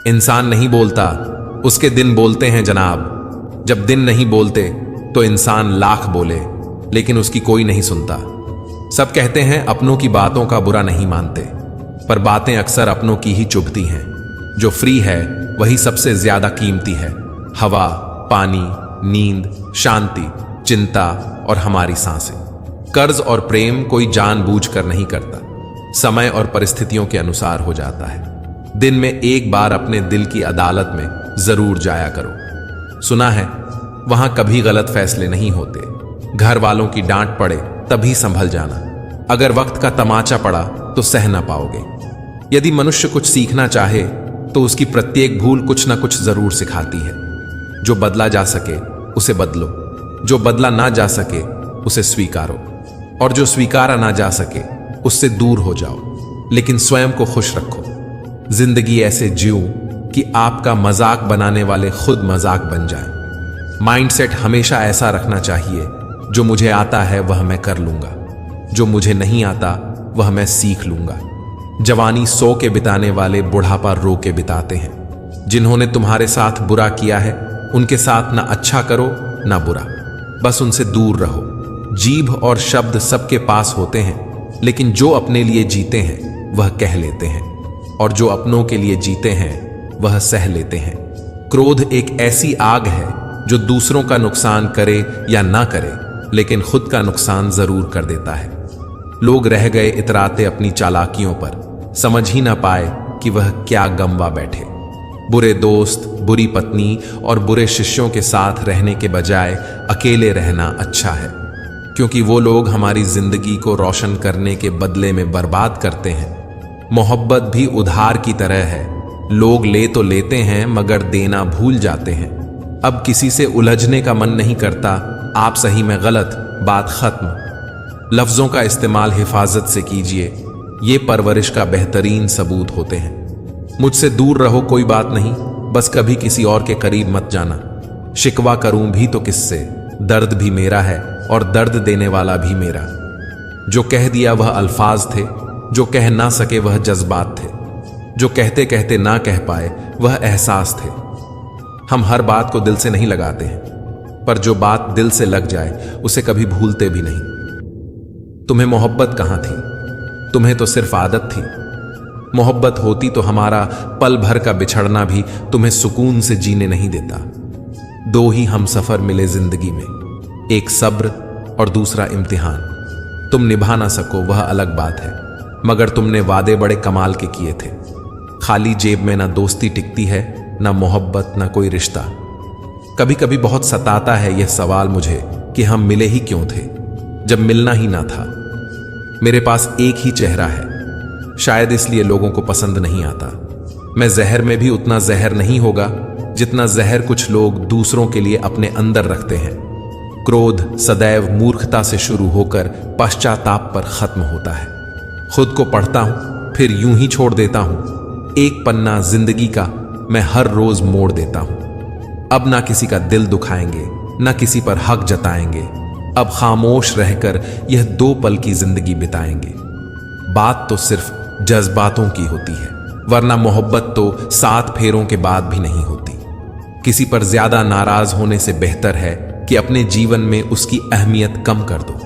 इंसान नहीं बोलता, उसके दिन बोलते हैं जनाब। जब दिन नहीं बोलते तो इंसान लाख बोले, लेकिन उसकी कोई नहीं सुनता। सब कहते हैं अपनों की बातों का बुरा नहीं मानते, पर बातें अक्सर अपनों की ही चुभती हैं। जो फ्री है वही सबसे ज्यादा कीमती है। हवा, पानी, नींद, शांति, चिंता और हमारी सांसें। कर्ज और प्रेम कोई जानबूझकर नहीं करता, समय और परिस्थितियों के अनुसार हो जाता है। दिन में एक बार अपने दिल की अदालत में जरूर जाया करो। सुना है वहां कभी गलत फैसले नहीं होते। घर वालों की डांट पड़े तभी संभल जाना। अगर वक्त का तमाचा पड़ा तो सह ना पाओगे। यदि मनुष्य कुछ सीखना चाहे तो उसकी प्रत्येक भूल कुछ ना कुछ जरूर सिखाती है। जो बदला जा सके उसे बदलो, जो बदला ना जा सके उसे स्वीकारो, और जो स्वीकारा ना जा सके उससे दूर हो जाओ, लेकिन स्वयं को खुश रखो। जिंदगी ऐसे जियो कि आपका मजाक बनाने वाले खुद मजाक बन जाएं। माइंडसेट हमेशा ऐसा रखना चाहिए, जो मुझे आता है वह मैं कर लूंगा, जो मुझे नहीं आता वह मैं सीख लूंगा। जवानी सो के बिताने वाले बुढ़ापा रो के बिताते हैं। जिन्होंने तुम्हारे साथ बुरा किया है उनके साथ ना अच्छा करो ना बुरा, बस उनसे दूर रहो। जीभ और शब्द सबके पास होते हैं, लेकिन जो अपने लिए जीते हैं वह कह लेते हैं, और जो अपनों के लिए जीते हैं वह सह लेते हैं। क्रोध एक ऐसी आग है जो दूसरों का नुकसान करे या ना करे, लेकिन खुद का नुकसान जरूर कर देता है। लोग रह गए इतराते अपनी चालाकियों पर, समझ ही ना पाए कि वह क्या गमवा बैठे। बुरे दोस्त, बुरी पत्नी और बुरे शिष्यों के साथ रहने के बजाय अकेले रहना अच्छा है, क्योंकि वो लोग हमारी जिंदगी को रोशन करने के बदले में बर्बाद करते हैं। मोहब्बत भी उधार की तरह है। लोग ले तो लेते हैं मगर देना भूल जाते हैं। अब किसी से उलझने का मन नहीं करता, आप सही में गलत, बात खत्म। लफ्जों का इस्तेमाल हिफाजत से कीजिए, ये परवरिश का बेहतरीन सबूत होते हैं। मुझसे दूर रहो कोई बात नहीं, बस कभी किसी और के करीब मत जाना। शिकवा करूं भी तो किससे, दर्द भी मेरा है और दर्द देने वाला भी मेरा। जो कह दिया वह अल्फाज थे, जो कह ना सके वह जज्बात थे, जो कहते कहते ना कह पाए वह एहसास थे। हम हर बात को दिल से नहीं लगाते हैं, पर जो बात दिल से लग जाए उसे कभी भूलते भी नहीं। तुम्हें मोहब्बत कहां थी? तुम्हें तो सिर्फ आदत थी। मोहब्बत होती तो हमारा पल भर का बिछड़ना भी तुम्हें सुकून से जीने नहीं देता। दो ही हम सफर मिले जिंदगी में, एक सब्र और दूसरा इम्तिहान। तुम निभा ना सको वह अलग बात है, मगर तुमने वादे बड़े कमाल के किए थे। खाली जेब में ना दोस्ती टिकती है, ना मोहब्बत, ना कोई रिश्ता। कभी कभी बहुत सताता है यह सवाल मुझे कि हम मिले ही क्यों थे जब मिलना ही ना था। मेरे पास एक ही चेहरा है, शायद इसलिए लोगों को पसंद नहीं आता। मैं जहर में भी उतना जहर नहीं होगा जितना जहर कुछ लोग दूसरों के लिए अपने अंदर रखते हैं। क्रोध सदैव मूर्खता से शुरू होकर पश्चाताप पर खत्म होता है। खुद को पढ़ता हूं फिर यूं ही छोड़ देता हूं। एक पन्ना जिंदगी का मैं हर रोज मोड़ देता हूं। अब ना किसी का दिल दुखाएंगे, ना किसी पर हक जताएंगे। अब खामोश रहकर यह 2 पल की जिंदगी बिताएंगे। बात तो सिर्फ जज्बातों की होती है, वरना मोहब्बत तो 7 फेरों के बाद भी नहीं होती। किसी पर ज्यादा नाराज होने से बेहतर है कि अपने जीवन में उसकी अहमियत कम कर दो।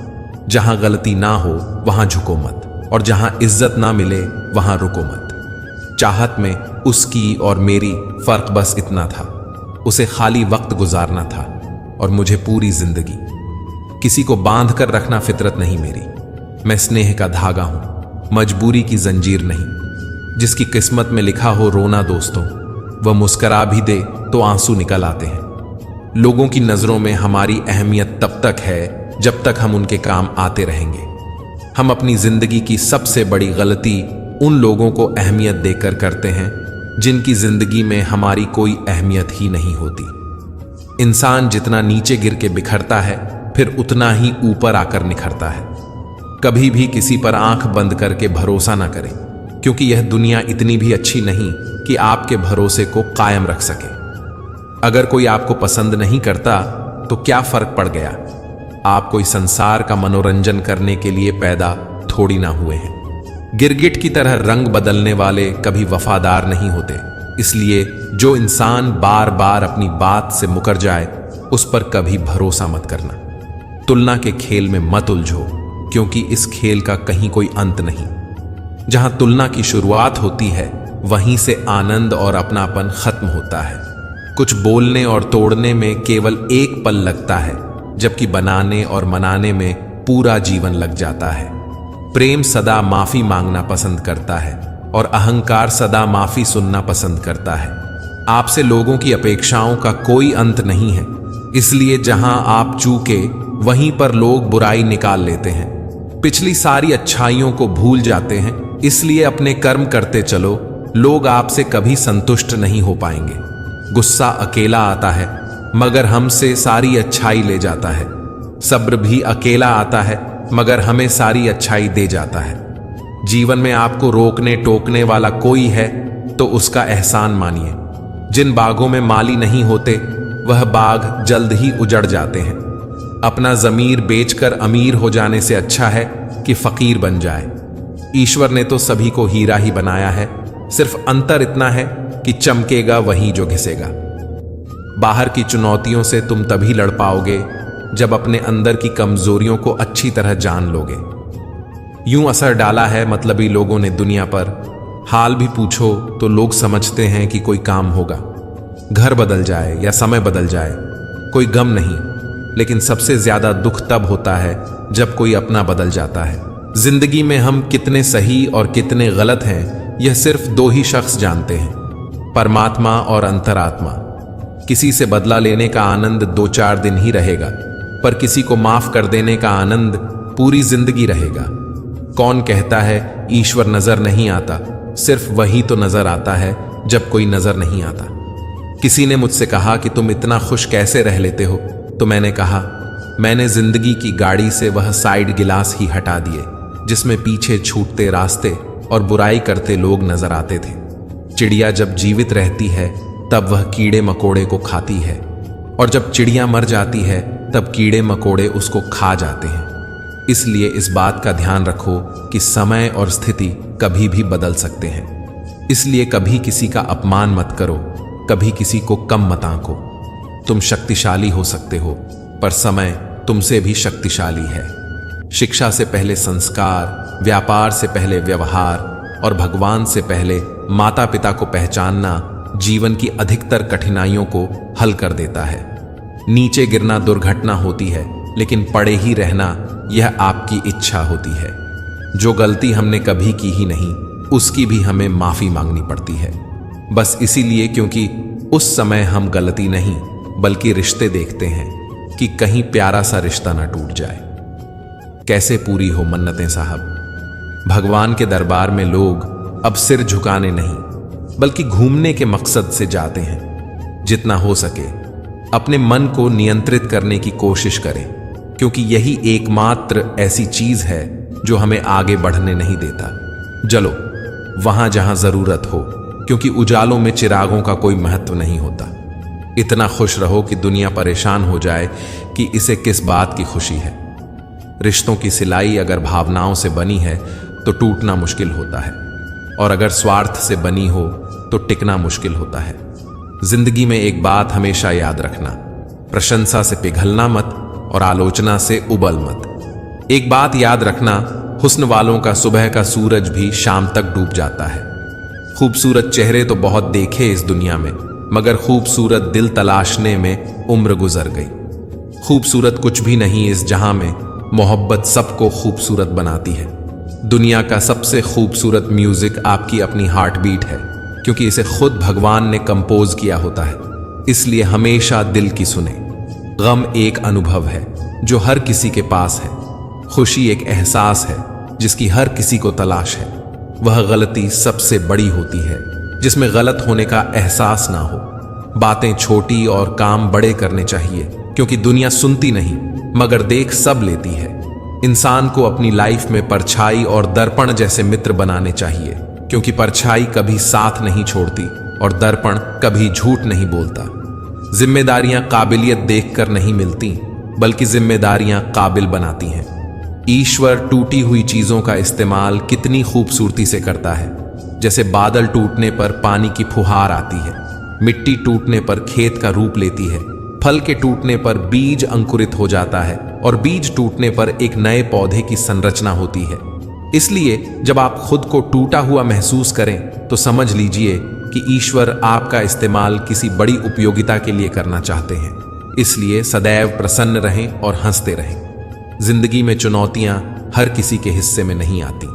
जहां गलती ना हो वहां झुको मत, और जहां इज्जत ना मिले वहां रुको मत। चाहत में उसकी और मेरी फर्क बस इतना था, उसे खाली वक्त गुजारना था और मुझे पूरी जिंदगी। किसी को बांध कर रखना फितरत नहीं मेरी। मैं स्नेह का धागा हूं, मजबूरी की जंजीर नहीं। जिसकी किस्मत में लिखा हो रोना दोस्तों, वह मुस्करा भी दे तो आंसू निकल आते हैं। लोगों की नजरों में हमारी अहमियत तब तक है जब तक हम उनके काम आते रहेंगे। हम अपनी जिंदगी की सबसे बड़ी गलती उन लोगों को अहमियत देकर करते हैं जिनकी जिंदगी में हमारी कोई अहमियत ही नहीं होती। इंसान जितना नीचे गिर के बिखरता है फिर उतना ही ऊपर आकर निखरता है। कभी भी किसी पर आंख बंद करके भरोसा ना करें, क्योंकि यह दुनिया इतनी भी अच्छी नहीं कि आपके भरोसे को कायम रख सके। अगर कोई आपको पसंद नहीं करता तो क्या फर्क पड़ गया? आप कोई संसार का मनोरंजन करने के लिए पैदा थोड़ी ना हुए हैं। गिरगिट की तरह रंग बदलने वाले कभी वफादार नहीं होते, इसलिए जो इंसान बार बार अपनी बात से मुकर जाए उस पर कभी भरोसा मत करना। तुलना के खेल में मत उलझो, क्योंकि इस खेल का कहीं कोई अंत नहीं। जहां तुलना की शुरुआत होती है वहीं से आनंद और अपनापन खत्म होता है। कुछ बोलने और तोड़ने में केवल एक पल लगता है, जबकि बनाने और मनाने में पूरा जीवन लग जाता है। प्रेम सदा माफी मांगना पसंद करता है और अहंकार सदा माफी सुनना पसंद करता है। आपसे लोगों की अपेक्षाओं का कोई अंत नहीं है, इसलिए जहां आप चूके वहीं पर लोग बुराई निकाल लेते हैं। पिछली सारी अच्छाइयों को भूल जाते हैं, इसलिए अपने कर्म करते चलो। लोग आपसे कभी संतुष्ट नहीं हो पाएंगे। गुस्सा अकेला आता है मगर हमसे सारी अच्छाई ले जाता है। सब्र भी अकेला आता है मगर हमें सारी अच्छाई दे जाता है। जीवन में आपको रोकने टोकने वाला कोई है तो उसका एहसान मानिए। जिन बागों में माली नहीं होते वह बाग जल्द ही उजड़ जाते हैं। अपना जमीर बेचकर अमीर हो जाने से अच्छा है कि फकीर बन जाए। ईश्वर ने तो सभी को हीरा ही बनाया है, सिर्फ अंतर इतना है कि चमकेगा वही जो घिसेगा। बाहर की चुनौतियों से तुम तभी लड़ पाओगे जब अपने अंदर की कमजोरियों को अच्छी तरह जान लोगे। यूं असर डाला है मतलबी लोगों ने दुनिया पर। हाल भी पूछो तो लोग समझते हैं कि कोई काम होगा। घर बदल जाए या समय बदल जाए कोई गम नहीं, लेकिन सबसे ज्यादा दुख तब होता है जब कोई अपना बदल जाता है। जिंदगी में हम कितने सही और कितने गलत हैं यह सिर्फ दो ही शख्स जानते हैं, परमात्मा और अंतरात्मा। किसी से बदला लेने का आनंद 2-4 दिन ही रहेगा, पर किसी को माफ कर देने का आनंद पूरी जिंदगी रहेगा। कौन कहता है ईश्वर नजर नहीं आता? सिर्फ वही तो नजर आता है जब कोई नजर नहीं आता। किसी ने मुझसे कहा कि तुम इतना खुश कैसे रह लेते हो, तो मैंने कहा मैंने जिंदगी की गाड़ी से वह साइड गिलास ही हटा दिए जिसमें पीछे छूटते रास्ते और बुराई करते लोग नजर आते थे। चिड़िया जब जीवित रहती है तब वह कीड़े मकोड़े को खाती है, और जब चिड़िया मर जाती है तब कीड़े मकोड़े उसको खा जाते हैं। इसलिए इस बात का ध्यान रखो कि समय और स्थिति कभी भी बदल सकते हैं। इसलिए कभी किसी का अपमान मत करो, कभी किसी को कम मत आंको। तुम शक्तिशाली हो सकते हो, पर समय तुमसे भी शक्तिशाली है। शिक्षा से पहले संस्कार, व्यापार से पहले व्यवहार और भगवान से पहले माता पिता को पहचानना जीवन की अधिकतर कठिनाइयों को हल कर देता है। नीचे गिरना दुर्घटना होती है, लेकिन पड़े ही रहना यह आपकी इच्छा होती है। जो गलती हमने कभी की ही नहीं उसकी भी हमें माफी मांगनी पड़ती है, बस इसीलिए क्योंकि उस समय हम गलती नहीं बल्कि रिश्ते देखते हैं कि कहीं प्यारा सा रिश्ता ना टूट जाए। कैसे पूरी हो मन्नतें साहब। भगवान के दरबार में लोग अब सिर झुकाने नहीं बल्कि घूमने के मकसद से जाते हैं। जितना हो सके अपने मन को नियंत्रित करने की कोशिश करें, क्योंकि यही एकमात्र ऐसी चीज है जो हमें आगे बढ़ने नहीं देता। चलो वहां जहां जरूरत हो, क्योंकि उजालों में चिरागों का कोई महत्व नहीं होता। इतना खुश रहो कि दुनिया परेशान हो जाए कि इसे किस बात की खुशी है। रिश्तों की सिलाई अगर भावनाओं से बनी है तो टूटना मुश्किल होता है, और अगर स्वार्थ से बनी हो तो टिकना मुश्किल होता है। जिंदगी में एक बात हमेशा याद रखना, प्रशंसा से पिघलना मत और आलोचना से उबल मत। एक बात याद रखना, हुस्न वालों का सुबह का सूरज भी शाम तक डूब जाता है। खूबसूरत चेहरे तो बहुत देखे इस दुनिया में, मगर खूबसूरत दिल तलाशने में उम्र गुजर गई। खूबसूरत कुछ भी नहीं इस जहां में, मोहब्बत सबको खूबसूरत बनाती है। दुनिया का सबसे खूबसूरत म्यूजिक आपकी अपनी हार्ट बीट है, क्योंकि इसे खुद भगवान ने कंपोज किया होता है। इसलिए हमेशा दिल की सुने। गम एक अनुभव है जो हर किसी के पास है। खुशी एक एहसास है जिसकी हर किसी को तलाश है। वह गलती सबसे बड़ी होती है जिसमें गलत होने का एहसास ना हो। बातें छोटी और काम बड़े करने चाहिए, क्योंकि दुनिया सुनती नहीं मगर देख सब लेती है। इंसान को अपनी लाइफ में परछाई और दर्पण जैसे मित्र बनाने चाहिए, क्योंकि परछाई कभी साथ नहीं छोड़ती और दर्पण कभी झूठ नहीं बोलता। जिम्मेदारियां काबिलियत देखकर नहीं मिलती, बल्कि जिम्मेदारियां काबिल बनाती हैं। ईश्वर टूटी हुई चीजों का इस्तेमाल कितनी खूबसूरती से करता है। जैसे बादल टूटने पर पानी की फुहार आती है, मिट्टी टूटने पर खेत का रूप लेती है, फल के टूटने पर बीज अंकुरित हो जाता है और बीज टूटने पर एक नए पौधे की संरचना होती है। इसलिए जब आप खुद को टूटा हुआ महसूस करें तो समझ लीजिए कि ईश्वर आपका इस्तेमाल किसी बड़ी उपयोगिता के लिए करना चाहते हैं। इसलिए सदैव प्रसन्न रहें और हंसते रहें। जिंदगी में चुनौतियां हर किसी के हिस्से में नहीं आती,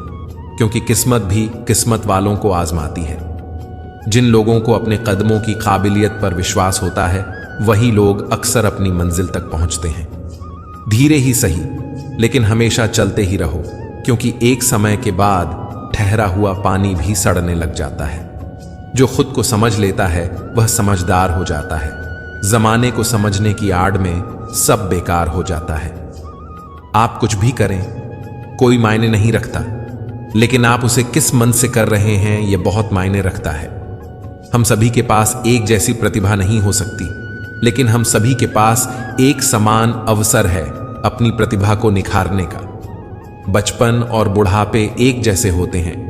क्योंकि किस्मत भी किस्मत वालों को आजमाती है। जिन लोगों को अपने कदमों की काबिलियत पर विश्वास होता है वही लोग अक्सर अपनी मंजिल तक पहुंचते हैं। धीरे ही सही, लेकिन हमेशा चलते ही रहो, क्योंकि एक समय के बाद ठहरा हुआ पानी भी सड़ने लग जाता है। जो खुद को समझ लेता है वह समझदार हो जाता है। जमाने को समझने की आड़ में सब बेकार हो जाता है। आप कुछ भी करें कोई मायने नहीं रखता, लेकिन आप उसे किस मन से कर रहे हैं यह बहुत मायने रखता है। हम सभी के पास एक जैसी प्रतिभा नहीं हो सकती, लेकिन हम सभी के पास एक समान अवसर है अपनी प्रतिभा को निखारने का। बचपन और बुढ़ापे एक जैसे होते हैं,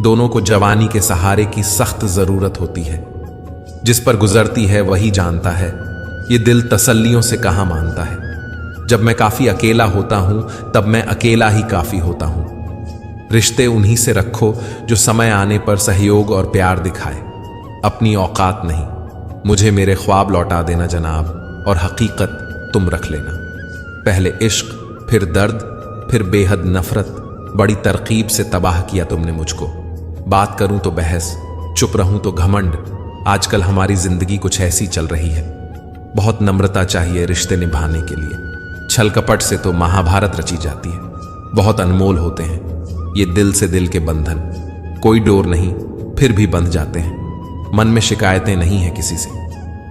दोनों को जवानी के सहारे की सख्त जरूरत होती है। जिस पर गुजरती है वही जानता है, ये दिल तसल्लियों से कहां मानता है। जब मैं काफी अकेला होता हूं तब मैं अकेला ही काफी होता हूं। रिश्ते उन्हीं से रखो जो समय आने पर सहयोग और प्यार दिखाए, अपनी औकात नहीं। मुझे मेरे ख्वाब लौटा देना जनाब, और हकीकत तुम रख लेना। पहले इश्क, फिर दर्द, फिर बेहद नफरत, बड़ी तरकीब से तबाह किया तुमने मुझको। बात करूं तो बहस, चुप रहूं तो घमंड। आजकल हमारी जिंदगी कुछ ऐसी चल रही है। बहुत नम्रता चाहिए रिश्ते निभाने के लिए। छल कपट से तो महाभारत रची जाती है। बहुत अनमोल होते हैं ये दिल से दिल के बंधन, कोई डोर नहीं फिर भी बंध जाते हैं। मन में शिकायतें नहीं है किसी से,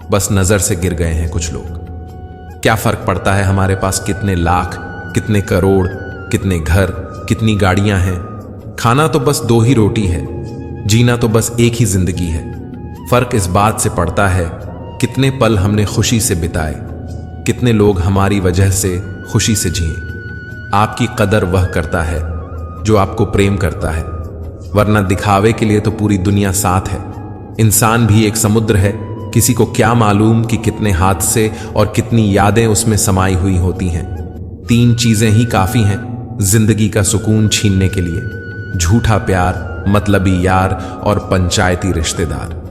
बस नजर से गिर गए हैं कुछ लोग। क्या फर्क पड़ता है हमारे पास कितने लाख, कितने करोड़, कितने घर, कितनी गाड़ियां हैं। खाना तो बस 2 ही रोटी है, जीना तो बस एक ही जिंदगी है। फर्क इस बात से पड़ता है कितने पल हमने खुशी से बिताए, कितने लोग हमारी वजह से खुशी से जिए। आपकी कदर वह करता है जो आपको प्रेम करता है, वरना दिखावे के लिए तो पूरी दुनिया साथ है। इंसान भी एक समुद्र है, किसी को क्या मालूम कि कितने हादसे और कितनी यादें उसमें समाई हुई होती हैं। 3 चीजें ही काफी हैं जिंदगी का सुकून छीनने के लिए: झूठा प्यार, मतलबी यार और पंचायती रिश्तेदार।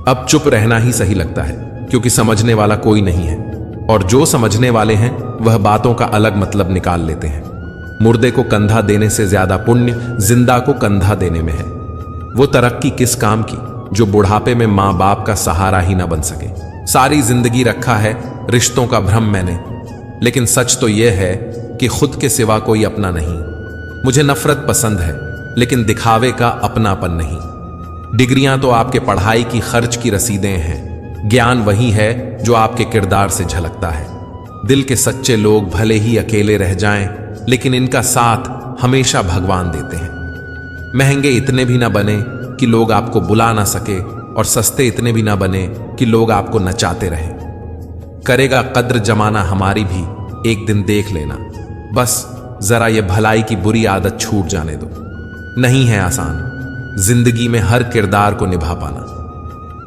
अब चुप रहना ही सही लगता है, क्योंकि समझने वाला कोई नहीं है, और जो समझने वाले हैं वह बातों का अलग मतलब निकाल लेते हैं। मुर्दे को कंधा देने से ज्यादा पुण्य जिंदा को कंधा देने में है। वो तरक्की किस काम की जो बुढ़ापे में मां बाप का सहारा ही ना बन सके। सारी जिंदगी रखा है रिश्तों का भ्रम मैंने, लेकिन सच तो यह है कि खुद के सिवा कोई अपना नहीं। मुझे नफरत पसंद है, लेकिन दिखावे का अपनापन नहीं। डिग्रियां तो आपके पढ़ाई की खर्च की रसीदें हैं, ज्ञान वही है जो आपके किरदार से झलकता है। दिल के सच्चे लोग भले ही अकेले रह जाएं, लेकिन इनका साथ हमेशा भगवान देते हैं। महंगे इतने भी ना बने कि लोग आपको बुला ना सके, और सस्ते इतने भी ना बने कि लोग आपको नचाते रहें। करेगा कद्र जमाना हमारी भी, एक दिन देख लेना। बस जरा ये भलाई की बुरी आदत छूट जाने दो। नहीं है आसान जिंदगी में हर किरदार को निभा पाना।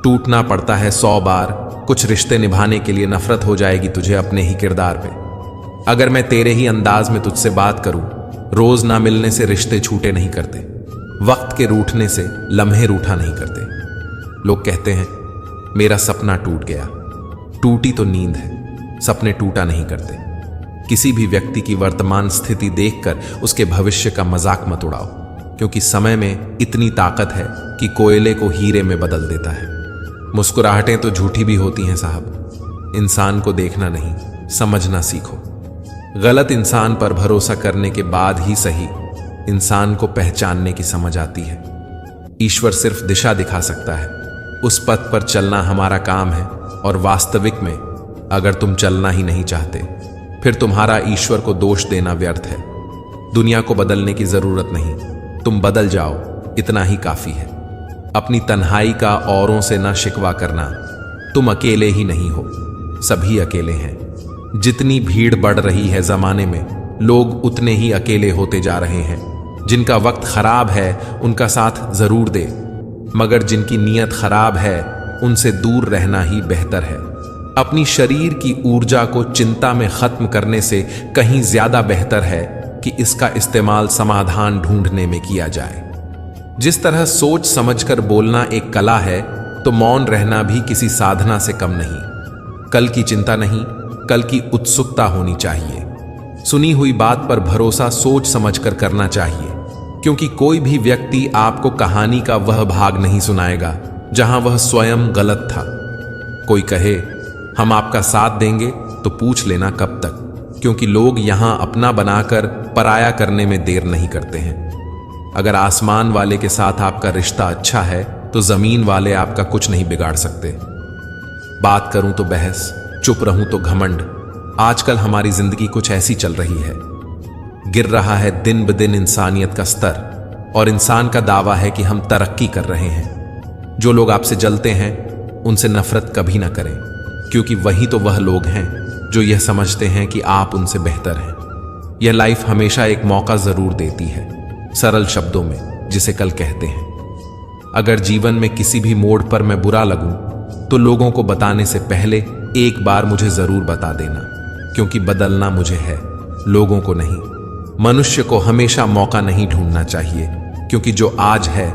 टूटना पड़ता है 100 बार। कुछ रिश्ते निभाने के लिए नफरत हो जाएगी तुझे अपने ही किरदार पे। अगर मैं तेरे ही अंदाज में तुझसे बात करूं, रोज ना मिलने से रिश्ते छूटे नहीं करते, वक्त के रूठने से लम्हे रूठा नहीं करते। लोग कहते हैं मेरा सपना टूट गया। टूटी तो नींद है, सपने टूटा नहीं करते। किसी भी व्यक्ति की वर्तमान स्थिति देखकर उसके भविष्य का मजाक मत उड़ाओ, क्योंकि समय में इतनी ताकत है कि कोयले को हीरे में बदल देता है। मुस्कुराहटें तो झूठी भी होती हैं साहब। इंसान को देखना नहीं, समझना सीखो। गलत इंसान पर भरोसा करने के बाद ही सही इंसान को पहचानने की समझ आती है। ईश्वर सिर्फ दिशा दिखा सकता है, उस पथ पर चलना हमारा काम है। और वास्तविक में अगर तुम चलना ही नहीं चाहते, फिर तुम्हारा ईश्वर को दोष देना व्यर्थ है। दुनिया को बदलने की जरूरत नहीं, तुम बदल जाओ, इतना ही काफी है। अपनी तन्हाई का औरों से ना शिकवा करना। तुम अकेले ही नहीं हो, सभी अकेले हैं। जितनी भीड़ बढ़ रही है जमाने में, लोग उतने ही अकेले होते जा रहे हैं। जिनका वक्त खराब है उनका साथ जरूर दे, मगर जिनकी नीयत खराब है उनसे दूर रहना ही बेहतर है। अपनी शरीर की ऊर्जा को चिंता में खत्म करने से कहीं ज्यादा बेहतर है कि इसका इस्तेमाल समाधान ढूंढने में किया जाए। जिस तरह सोच समझकर बोलना एक कला है, तो मौन रहना भी किसी साधना से कम नहीं। कल की चिंता नहीं, कल की उत्सुकता होनी चाहिए। सुनी हुई बात पर भरोसा सोच समझकर करना चाहिए, क्योंकि कोई भी व्यक्ति आपको कहानी का वह भाग नहीं सुनाएगा जहां वह स्वयं गलत था। कोई कहे हम आपका साथ देंगे तो पूछ लेना कब तक, क्योंकि लोग यहां अपना बनाकर पराया करने में देर नहीं करते हैं। अगर आसमान वाले के साथ आपका रिश्ता अच्छा है तो जमीन वाले आपका कुछ नहीं बिगाड़ सकते। बात करूं तो बहस, चुप रहूं तो घमंड। आजकल हमारी जिंदगी कुछ ऐसी चल रही है। गिर रहा है दिन ब दिन इंसानियत का स्तर, और इंसान का दावा है कि हम तरक्की कर रहे हैं। जो लोग आपसे जलते हैं उनसे नफरत कभी ना करें, क्योंकि वही तो वह लोग हैं जो यह समझते हैं कि आप उनसे बेहतर हैं। यह लाइफ हमेशा एक मौका जरूर देती है, सरल शब्दों में जिसे कल कहते हैं। अगर जीवन में किसी भी मोड़ पर मैं बुरा लगूं तो लोगों को बताने से पहले एक बार मुझे जरूर बता देना, क्योंकि बदलना मुझे है, लोगों को नहीं। मनुष्य को हमेशा मौका नहीं ढूंढना चाहिए, क्योंकि जो आज है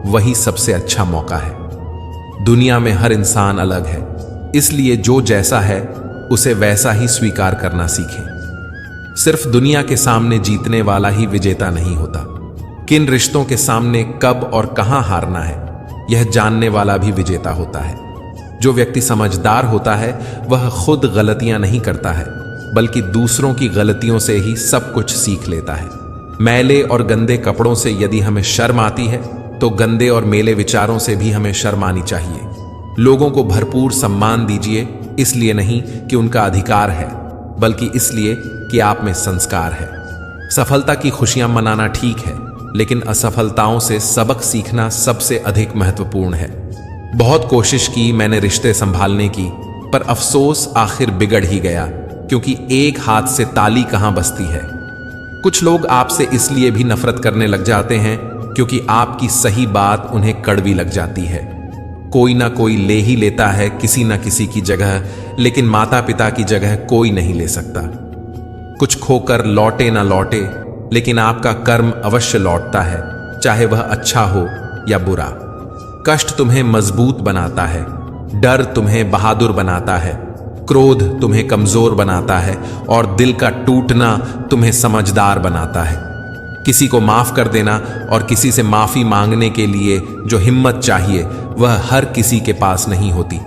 वही सबसे अच्छा मौका है। दुनिया में हर इंसान अलग है, इसलिए जो जैसा है उसे वैसा ही स्वीकार करना सीखें। सिर्फ दुनिया के सामने जीतने वाला ही विजेता नहीं होता। किन रिश्तों के सामने कब और कहां हारना है यह जानने वाला भी विजेता होता है। जो व्यक्ति समझदार होता है वह खुद गलतियां नहीं करता है, बल्कि दूसरों की गलतियों से ही सब कुछ सीख लेता है। मैले और गंदे कपड़ों से यदि हमें शर्म आती है तो गंदे और मेले विचारों से भी हमें शर्म आनी चाहिए। लोगों को भरपूर सम्मान दीजिए, इसलिए नहीं कि उनका अधिकार है, बल्कि इसलिए कि आप में संस्कार है। सफलता की खुशियां मनाना ठीक है, लेकिन असफलताओं से सबक सीखना सबसे अधिक महत्वपूर्ण है। बहुत कोशिश की मैंने रिश्ते संभालने की, पर अफसोस आखिर बिगड़ ही गया, क्योंकि एक हाथ से ताली कहां बजती है। कुछ लोग आपसे इसलिए भी नफरत करने लग जाते हैं क्योंकि आपकी सही बात उन्हें कड़वी लग जाती है। कोई ना कोई ले ही लेता है किसी ना किसी की जगह, लेकिन माता पिता की जगह कोई नहीं ले सकता। कुछ खोकर लौटे ना लौटे, लेकिन आपका कर्म अवश्य लौटता है, चाहे वह अच्छा हो या बुरा। कष्ट तुम्हें मजबूत बनाता है, डर तुम्हें बहादुर बनाता है, क्रोध तुम्हें कमजोर बनाता है, और दिल का टूटना तुम्हें समझदार बनाता है। किसी को माफ कर देना और किसी से माफी मांगने के लिए जो हिम्मत चाहिए वह हर किसी के पास नहीं होती।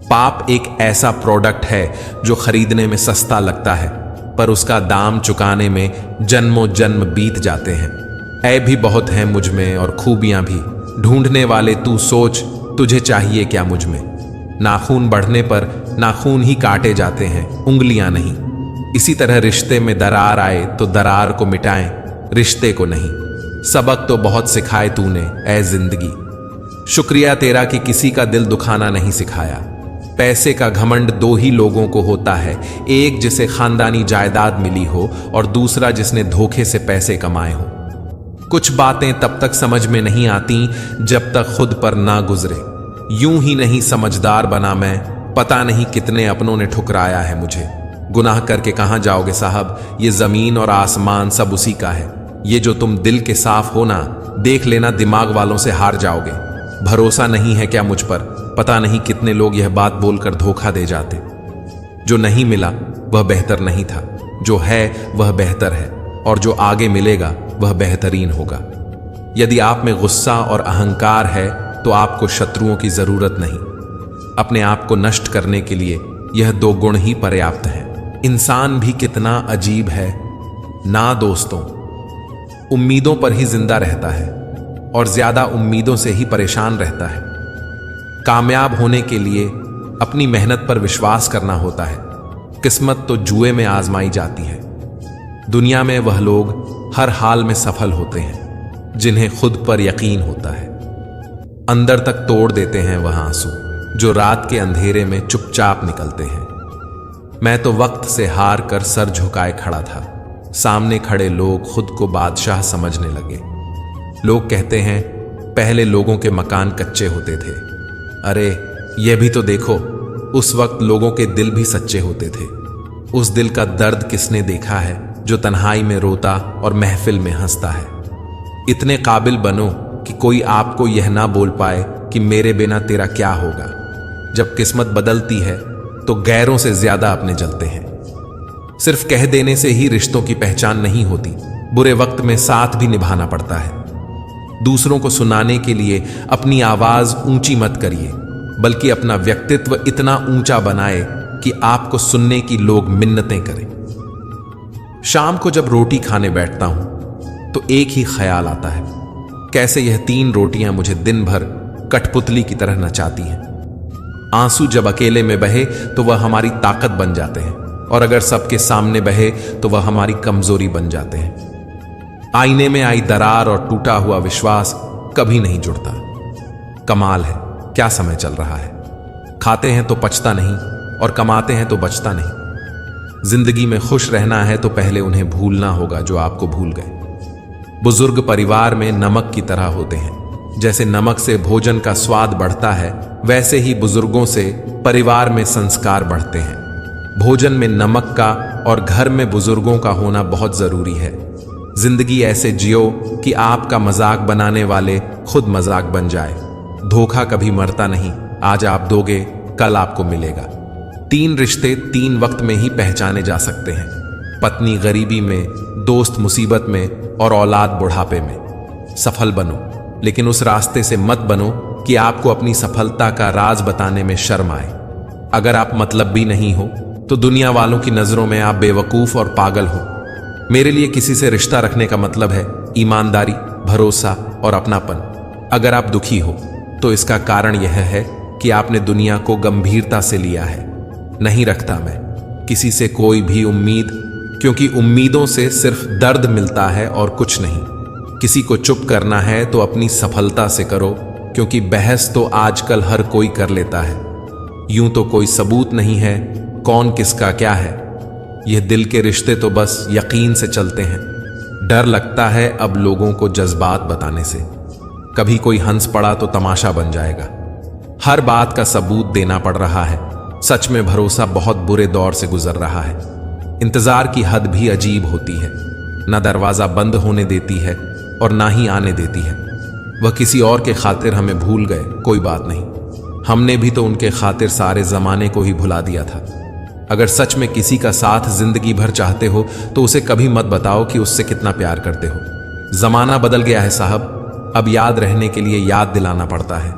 पाप एक ऐसा प्रोडक्ट है जो खरीदने में सस्ता लगता है, पर उसका दाम चुकाने में जन्मों जन्म बीत जाते हैं। ऐब भी बहुत हैं मुझ में और खूबियां भी, ढूंढने वाले तू सोच तुझे चाहिए क्या मुझ में। नाखून बढ़ने पर नाखून ही काटे जाते हैं, उंगलियां नहीं। इसी तरह रिश्ते में दरार आए तो दरार को मिटाएं, रिश्ते को नहीं। सबक तो बहुत सिखाए तूने ऐ जिंदगी, शुक्रिया तेरा कि किसी का दिल दुखाना नहीं सिखाया। पैसे का घमंड दो ही लोगों को होता है, एक जिसे खानदानी जायदाद मिली हो और दूसरा जिसने धोखे से पैसे कमाए हो। कुछ बातें तब तक समझ में नहीं आती जब तक खुद पर ना गुजरे। यूं ही नहीं समझदार बना मैं, पता नहीं कितने अपनों ने ठुकराया है मुझे। गुनाह करके कहां जाओगे साहब, ये जमीन और आसमान सब उसी का है। ये जो तुम दिल के साफ हो ना, देख लेना दिमाग वालों से हार जाओगे। भरोसा नहीं है क्या मुझ पर, पता नहीं कितने लोग यह बात बोलकर धोखा दे जाते। जो नहीं मिला वह बेहतर नहीं था, जो है वह बेहतर है, और जो आगे मिलेगा वह बेहतरीन होगा। यदि आप में गुस्सा और अहंकार है तो आपको शत्रुओं की जरूरत नहीं। अपने आप को नष्ट करने के लिए यह दो गुण ही पर्याप्त हैं। इंसान भी कितना अजीब है ना दोस्तों, उम्मीदों पर ही जिंदा रहता है और ज्यादा उम्मीदों से ही परेशान रहता है। कामयाब होने के लिए अपनी मेहनत पर विश्वास करना होता है। किस्मत तो जुए में आजमाई जाती है। दुनिया में वह लोग हर हाल में सफल होते हैं जिन्हें खुद पर यकीन होता है। अंदर तक तोड़ देते हैं वह आंसू जो रात के अंधेरे में चुपचाप निकलते हैं। मैं तो वक्त से हार कर सर झुकाए खड़ा था। सामने खड़े लोग खुद को बादशाह समझने लगे। लोग कहते हैं पहले लोगों के मकान कच्चे होते थे। अरे यह भी तो देखो, उस वक्त लोगों के दिल भी सच्चे होते थे। उस दिल का दर्द किसने देखा है जो तन्हाई में रोता और महफिल में हंसता है। इतने काबिल बनो कि कोई आपको यह ना बोल पाए कि मेरे बिना तेरा क्या होगा। जब किस्मत बदलती है तो गैरों से ज्यादा अपने जलते हैं। सिर्फ कह देने से ही रिश्तों की पहचान नहीं होती, बुरे वक्त में साथ भी निभाना पड़ता है। दूसरों को सुनाने के लिए अपनी आवाज ऊंची मत करिए, बल्कि अपना व्यक्तित्व इतना ऊंचा बनाए कि आपको सुनने की लोग मिन्नतें करें। शाम को जब रोटी खाने बैठता हूं तो एक ही ख्याल आता है, कैसे यह 3 रोटियां मुझे दिन भर कठपुतली की तरह नचाती हैं। आंसू जब अकेले में बहे तो वह हमारी ताकत बन जाते हैं, और अगर सबके सामने बहे तो वह हमारी कमजोरी बन जाते हैं। आईने में आई दरार और टूटा हुआ विश्वास कभी नहीं जुड़ता। कमाल है क्या समय चल रहा है। खाते हैं तो पचता नहीं और कमाते हैं तो बचता नहीं। जिंदगी में खुश रहना है तो पहले उन्हें भूलना होगा जो आपको भूल गए। बुजुर्ग परिवार में नमक की तरह होते हैं। जैसे नमक से भोजन का स्वाद बढ़ता है, वैसे ही बुजुर्गों से परिवार में संस्कार बढ़ते हैं। भोजन में नमक का और घर में बुजुर्गों का होना बहुत जरूरी है। जिंदगी ऐसे जियो कि आपका मजाक बनाने वाले खुद मजाक बन जाए। धोखा कभी मरता नहीं, आज आप दोगे कल आपको मिलेगा। 3 रिश्ते 3 वक्त में ही पहचाने जा सकते हैं, पत्नी गरीबी में, दोस्त मुसीबत में और औलाद बुढ़ापे में। सफल बनो, लेकिन उस रास्ते से मत बनो कि आपको अपनी सफलता का राज बताने में शर्म आए। अगर आप मतलब भी नहीं हो तो दुनिया वालों की नजरों में आप बेवकूफ और पागल हो। मेरे लिए किसी से रिश्ता रखने का मतलब है ईमानदारी, भरोसा और अपनापन। अगर आप दुखी हो तो इसका कारण यह है कि आपने दुनिया को गंभीरता से लिया है। नहीं रखता मैं किसी से कोई भी उम्मीद, क्योंकि उम्मीदों से सिर्फ दर्द मिलता है और कुछ नहीं। किसी को चुप करना है तो अपनी सफलता से करो, क्योंकि बहस तो आजकल हर कोई कर लेता है। यूं तो कोई सबूत नहीं है कौन किसका क्या है। यह दिल के रिश्ते तो बस यकीन से चलते हैं। डर लगता है अब लोगों को जज्बात बताने से। कभी कोई हंस पड़ा तो तमाशा बन जाएगा। हर बात का सबूत देना पड़ रहा है। सच में भरोसा बहुत बुरे दौर से गुजर रहा है। इंतजार की हद भी अजीब होती है, ना दरवाजा बंद होने देती है और ना ही आने देती है। वह किसी और के खातिर हमें भूल गए, कोई बात नहीं, हमने भी तो उनके खातिर सारे जमाने को ही भुला दिया था। अगर सच में किसी का साथ जिंदगी भर चाहते हो तो उसे कभी मत बताओ कि उससे कितना प्यार करते हो। जमाना बदल गया है साहब, अब याद रहने के लिए याद दिलाना पड़ता है।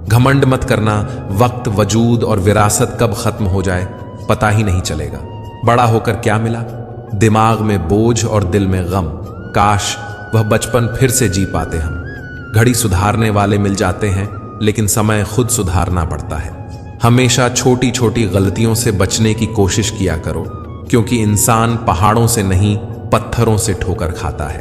घमंड मत करना, वक्त, वजूद और विरासत कब खत्म हो जाए पता ही नहीं चलेगा। बड़ा होकर क्या मिला? दिमाग में बोझ और दिल में गम। काश वह बचपन फिर से जी पाते हम। घड़ी सुधारने वाले मिल जाते हैं, लेकिन समय खुद सुधारना पड़ता है। हमेशा छोटी छोटी गलतियों से बचने की कोशिश किया करो, क्योंकि इंसान पहाड़ों से नहीं पत्थरों से ठोकर खाता है।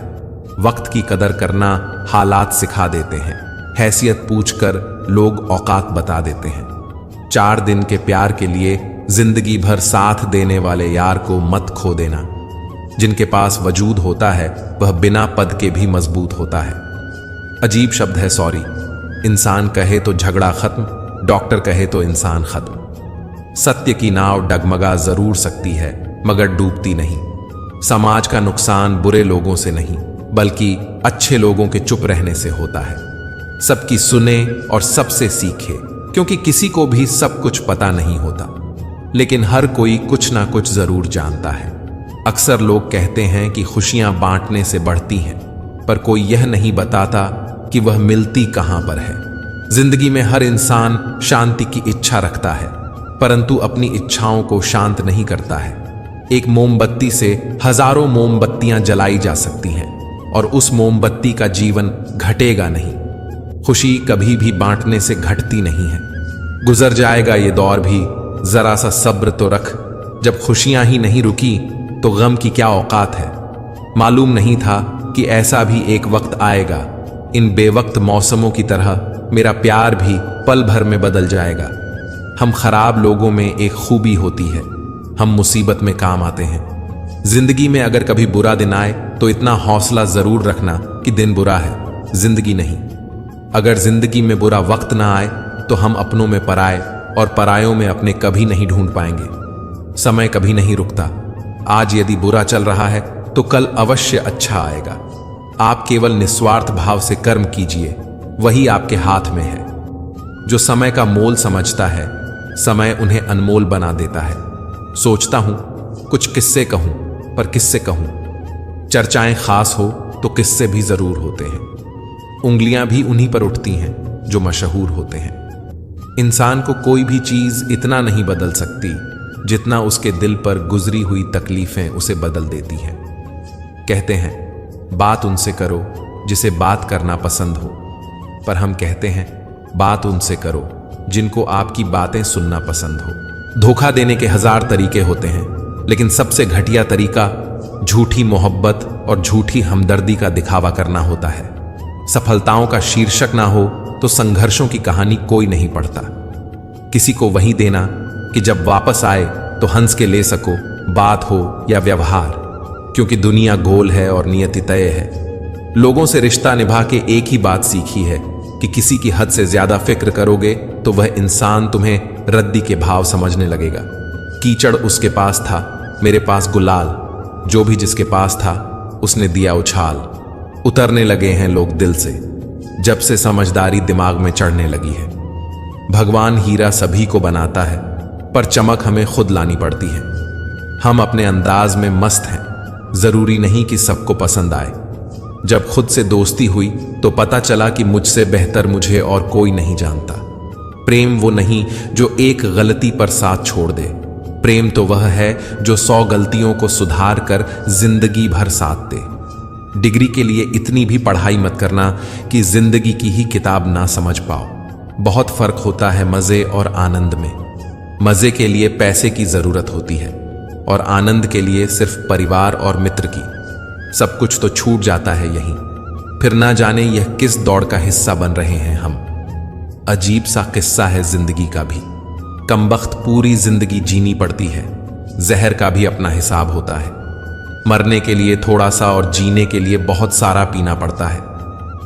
वक्त की कदर करना हालात सिखा देते हैं। हैसियत पूछकर लोग औकात बता देते हैं। 4 दिन के प्यार के लिए जिंदगी भर साथ देने वाले यार को मत खो देना। जिनके पास वजूद होता है वह बिना पद के भी मजबूत होता है। अजीब शब्द है सॉरी। इंसान कहे तो झगड़ा खत्म, डॉक्टर कहे तो इंसान खत्म। सत्य की नाव डगमगा जरूर सकती है मगर डूबती नहीं। समाज का नुकसान बुरे लोगों से नहीं बल्कि अच्छे लोगों के चुप रहने से होता है। सबकी सुने और सबसे सीखे, क्योंकि किसी को भी सब कुछ पता नहीं होता, लेकिन हर कोई कुछ ना कुछ जरूर जानता है। अक्सर लोग कहते हैं कि खुशियां बांटने से बढ़ती हैं, पर कोई यह नहीं बताता कि वह मिलती कहां पर है। जिंदगी में हर इंसान शांति की इच्छा रखता है, परंतु अपनी इच्छाओं को शांत नहीं करता है। एक मोमबत्ती से हजारों मोमबत्तियां जलाई जा सकती हैं और उस मोमबत्ती का जीवन घटेगा नहीं। खुशी कभी भी बांटने से घटती नहीं है। गुजर जाएगा ये दौर भी, जरा सा सब्र तो रख। जब खुशियां ही नहीं रुकी तो गम की क्या औकात है। मालूम नहीं था कि ऐसा भी एक वक्त आएगा। इन बेवक्त मौसमों की तरह मेरा प्यार भी पल भर में बदल जाएगा। हम खराब लोगों में एक खूबी होती है, हम मुसीबत में काम आते हैं। जिंदगी में अगर कभी बुरा दिन आए तो इतना हौसला जरूर रखना कि दिन बुरा है, जिंदगी नहीं। अगर जिंदगी में बुरा वक्त ना आए तो हम अपनों में पराए और परायों में अपने कभी नहीं ढूंढ पाएंगे। समय कभी नहीं रुकता। आज यदि बुरा चल रहा है तो कल अवश्य अच्छा आएगा। आप केवल निस्वार्थ भाव से कर्म कीजिए, वही आपके हाथ में है। जो समय का मोल समझता है, समय उन्हें अनमोल बना देता है। सोचता हूं कुछ किस्से कहूं, पर किससे कहूं। चर्चाएं खास हो तो किस्से भी जरूर होते हैं। उंगलियां भी उन्हीं पर उठती हैं जो मशहूर होते हैं। इंसान को कोई भी चीज इतना नहीं बदल सकती जितना उसके दिल पर गुजरी हुई तकलीफें उसे बदल देती हैं। कहते हैं बात उनसे करो जिसे बात करना पसंद हो, पर हम कहते हैं बात उनसे करो जिनको आपकी बातें सुनना पसंद हो। धोखा देने के 1000 तरीके होते हैं, लेकिन सबसे घटिया तरीका झूठी मोहब्बत और झूठी हमदर्दी का दिखावा करना होता है। सफलताओं का शीर्षक ना हो तो संघर्षों की कहानी कोई नहीं पढ़ता। किसी को वही देना कि जब वापस आए तो हंस के ले सको, बात हो या व्यवहार, क्योंकि दुनिया गोल है और नियति तय है। लोगों से रिश्ता निभा के एक ही बात सीखी है कि किसी की हद से ज्यादा फिक्र करोगे तो वह इंसान तुम्हें रद्दी के भाव समझने लगेगा। कीचड़ उसके पास था, मेरे पास गुलाल, जो भी जिसके पास था उसने दिया उछाल। उतरने लगे हैं लोग दिल से जब से समझदारी दिमाग में चढ़ने लगी है। भगवान हीरा सभी को बनाता है, पर चमक हमें खुद लानी पड़ती है। हम अपने अंदाज में मस्त हैं, जरूरी नहीं कि सबको पसंद आए। जब खुद से दोस्ती हुई तो पता चला कि मुझसे बेहतर मुझे और कोई नहीं जानता। प्रेम वो नहीं जो एक गलती पर साथ छोड़ दे। प्रेम तो वह है जो 100 गलतियों को सुधार कर जिंदगी भर साथ दे। डिग्री के लिए इतनी भी पढ़ाई मत करना कि जिंदगी की ही किताब ना समझ पाओ। बहुत फर्क होता है मजे और आनंद में। मजे के लिए पैसे की जरूरत होती है और आनंद के लिए सिर्फ परिवार और मित्र की। सब कुछ तो छूट जाता है यहीं, फिर ना जाने यह किस दौड़ का हिस्सा बन रहे हैं हम। अजीब सा किस्सा है जिंदगी का भी। कमबख्त पूरी जिंदगी जीनी पड़ती है। जहर का भी अपना हिसाब होता है। मरने के लिए थोड़ा सा और जीने के लिए बहुत सारा पीना पड़ता है।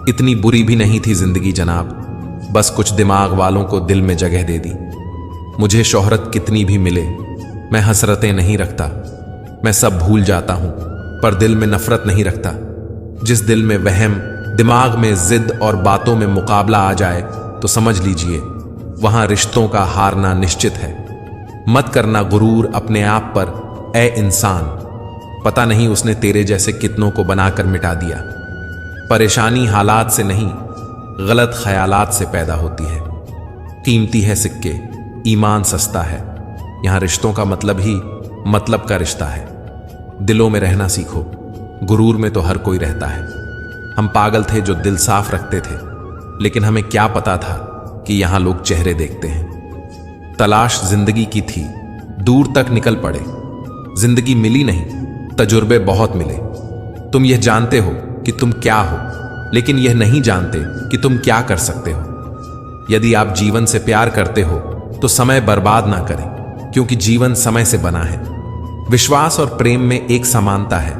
इतनी बुरी भी नहीं थी जिंदगी जनाब, बस कुछ दिमाग वालों को दिल में जगह दे दी। मुझे शोहरत कितनी भी मिले, मैं हसरतें नहीं रखता। मैं सब भूल जाता हूं, पर दिल में नफरत नहीं रखता। जिस दिल में वहम, दिमाग में जिद और बातों में मुकाबला आ जाए तो समझ लीजिए वहां रिश्तों का हारना निश्चित है। मत करना गुरूर अपने आप पर ए इंसान, पता नहीं उसने तेरे जैसे कितनों को बनाकर मिटा दिया। परेशानी हालात से नहीं, गलत ख्यालात से पैदा होती है। कीमती है सिक्के, ईमान सस्ता है। यहां रिश्तों का मतलब ही मतलब का रिश्ता है। दिलों में रहना सीखो, गुरूर में तो हर कोई रहता है। हम पागल थे जो दिल साफ रखते थे, लेकिन हमें क्या पता था कि यहां लोग चेहरे देखते हैं। तलाश जिंदगी की थी, दूर तक निकल पड़े। जिंदगी मिली नहीं, तजुर्बे बहुत मिले। तुम यह जानते हो कि तुम क्या हो, लेकिन यह नहीं जानते कि तुम क्या कर सकते हो। यदि आप जीवन से प्यार करते हो तो समय बर्बाद ना करें, क्योंकि जीवन समय से बना है। विश्वास और प्रेम में एक समानता है।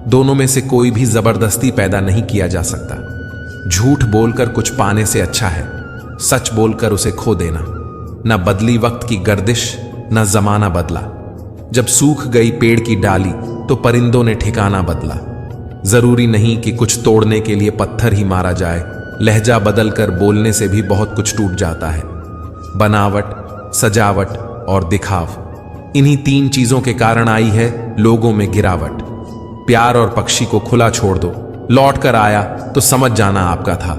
दोनों में से कोई भी जबरदस्ती पैदा नहीं किया जा सकता। झूठ बोलकर कुछ पाने से अच्छा है सच बोलकर उसे खो देना। न बदली वक्त की गर्दिश, न जमाना बदला। जब सूख गई पेड़ की डाली तो परिंदों ने ठिकाना बदला। जरूरी नहीं कि कुछ तोड़ने के लिए पत्थर ही मारा जाए। लहजा बदलकर बोलने से भी बहुत कुछ टूट जाता है। बनावट, सजावट और दिखाव, इन्हीं 3 चीजों के कारण आई है लोगों में गिरावट। प्यार और पक्षी को खुला छोड़ दो, लौट कर आया तो समझ जाना आपका था,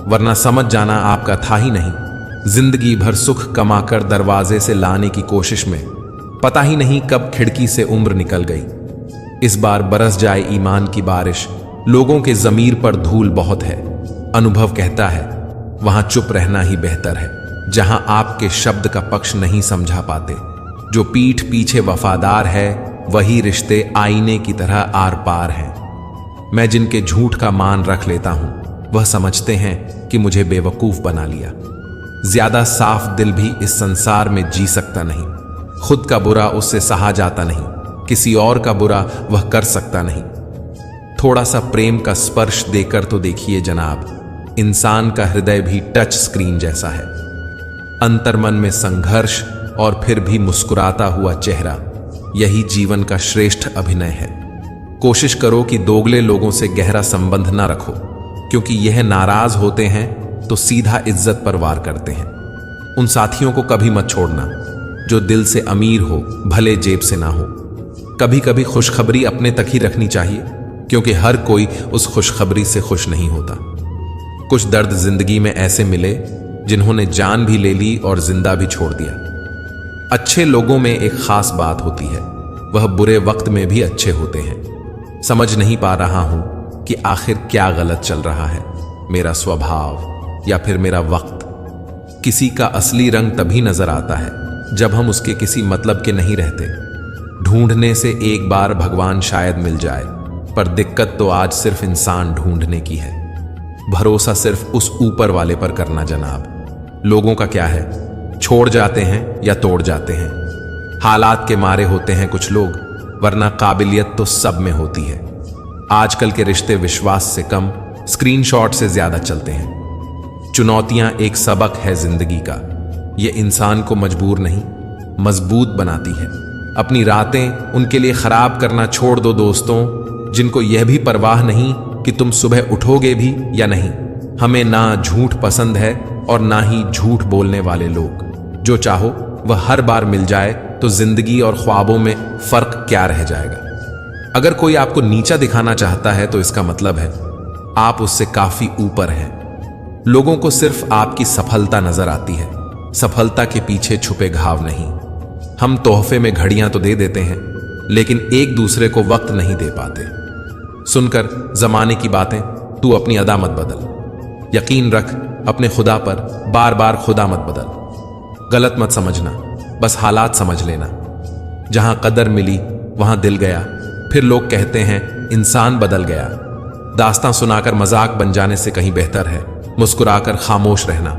वरना समझ जाना आपका था ही नहीं। जिंदगी भर सुख कमाकर दरवाजे से लाने की कोशिश में पता ही नहीं कब खिड़की से उम्र निकल गई। इस बार बरस जाए ईमान की बारिश। लोगों के जमीर पर धूल बहुत है। अनुभव कहता है वहां चुप रहना ही बेहतर है। जहां आपके शब्द का पक्ष नहीं समझा पाते। जो पीठ पीछे वफादार है वही रिश्ते आईने की तरह आर पार हैं। मैं जिनके झूठ का मान रख लेता हूं वह समझते हैं कि मुझे बेवकूफ बना लिया। ज्यादा साफ दिल भी इस संसार में जी सकता नहीं। खुद का बुरा उससे सहा जाता नहीं, किसी और का बुरा वह कर सकता नहीं। थोड़ा सा प्रेम का स्पर्श देकर तो देखिए जनाब, इंसान का हृदय भी टच स्क्रीन जैसा है। अंतर्मन में संघर्ष और फिर भी मुस्कुराता हुआ चेहरा, यही जीवन का श्रेष्ठ अभिनय है। कोशिश करो कि दोगले लोगों से गहरा संबंध ना रखो, क्योंकि यह नाराज होते हैं तो सीधा इज्जत पर वार करते हैं। उन साथियों को कभी मत छोड़ना जो दिल से अमीर हो, भले जेब से ना हो। कभी कभी खुशखबरी अपने तक ही रखनी चाहिए, क्योंकि हर कोई उस खुशखबरी से खुश नहीं होता। कुछ दर्द जिंदगी में ऐसे मिले जिन्होंने जान भी ले ली और जिंदा भी छोड़ दिया। अच्छे लोगों में एक खास बात होती है, वह बुरे वक्त में भी अच्छे होते हैं। समझ नहीं पा रहा हूं कि आखिर क्या गलत चल रहा है, मेरा स्वभाव या फिर मेरा वक्त। किसी का असली रंग तभी नजर आता है जब हम उसके किसी मतलब के नहीं रहते। ढूंढने से एक बार भगवान शायद मिल जाए, पर दिक्कत तो आज सिर्फ इंसान ढूंढने की है। भरोसा सिर्फ उस ऊपर वाले पर करना जनाब। लोगों का क्या है, छोड़ जाते हैं या तोड़ जाते हैं। हालात के मारे होते हैं कुछ लोग, वरना काबिलियत तो सब में होती है। आजकल के रिश्ते विश्वास से कम स्क्रीनशॉट से ज्यादा चलते हैं। चुनौतियां एक सबक है जिंदगी का, ये इंसान को मजबूर नहीं मजबूत बनाती है। अपनी रातें उनके लिए खराब करना छोड़ दो दोस्तों, जिनको यह भी परवाह नहीं कि तुम सुबह उठोगे भी या नहीं। हमें ना झूठ पसंद है और ना ही झूठ बोलने वाले लोग। जो चाहो वह हर बार मिल जाए तो जिंदगी और ख्वाबों में फर्क क्या रह जाएगा। अगर कोई आपको नीचा दिखाना चाहता है तो इसका मतलब है आप उससे काफी ऊपर हैं। लोगों को सिर्फ आपकी सफलता नजर आती है, सफलता के पीछे छुपे घाव नहीं। हम तोहफे में घड़ियां तो दे देते हैं, लेकिन एक दूसरे को वक्त नहीं दे पाते। सुनकर जमाने की बातें तू अपनी अदा मत बदल। यकीन रख अपने खुदा पर, बार बार खुदा मत बदल। गलत मत समझना, बस हालात समझ लेना। जहां कदर मिली वहां दिल गया, फिर लोग कहते हैं इंसान बदल गया। दास्तां सुनाकर मजाक बन जाने से कहीं बेहतर है मुस्कुराकर खामोश रहना।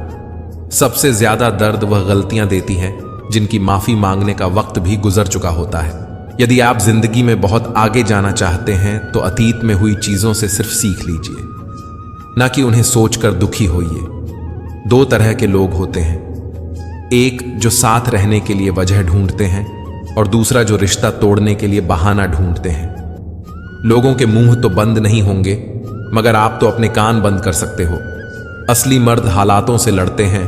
सबसे ज्यादा दर्द वह गलतियां देती हैं जिनकी माफी मांगने का वक्त भी गुजर चुका होता है। यदि आप जिंदगी में बहुत आगे जाना चाहते हैं तो अतीत में हुई चीजों से सिर्फ सीख लीजिए, ना कि उन्हें सोचकर दुखी होइए। दो तरह के लोग होते हैं, एक जो साथ रहने के लिए वजह ढूंढते हैं और दूसरा जो रिश्ता तोड़ने के लिए बहाना ढूंढते हैं। लोगों के मुंह तो बंद नहीं होंगे, मगर आप तो अपने कान बंद कर सकते हो। असली मर्द हालातों से लड़ते हैं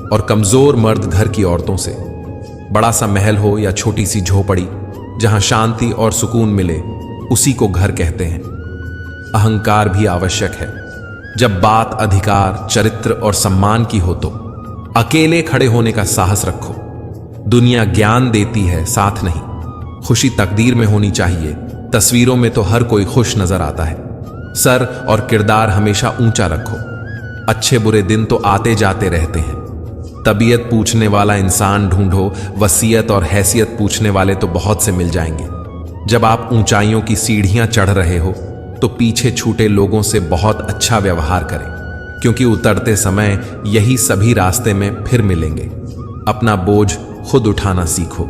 और कमजोर मर्द घर की औरतों से। बड़ा सा महल हो या छोटी सी झोपड़ी, जहां शांति और सुकून मिले उसी को घर कहते हैं। अहंकार भी आवश्यक है। जब बात अधिकार, चरित्र और सम्मान की हो तो अकेले खड़े होने का साहस रखो। दुनिया ज्ञान देती है, साथ नहीं। खुशी तकदीर में होनी चाहिए। तस्वीरों में तो हर कोई खुश नजर आता है। सर और किरदार हमेशा ऊंचा रखो। अच्छे बुरे दिन तो आते जाते रहते हैं। तबीयत पूछने वाला इंसान ढूंढो, वसीयत और हैसियत पूछने वाले तो बहुत से मिल जाएंगे। जब आप ऊंचाइयों की सीढ़ियां चढ़ रहे हो तो पीछे छूटे लोगों से बहुत अच्छा व्यवहार करें, क्योंकि उतरते समय यही सभी रास्ते में फिर मिलेंगे। अपना बोझ खुद उठाना सीखो।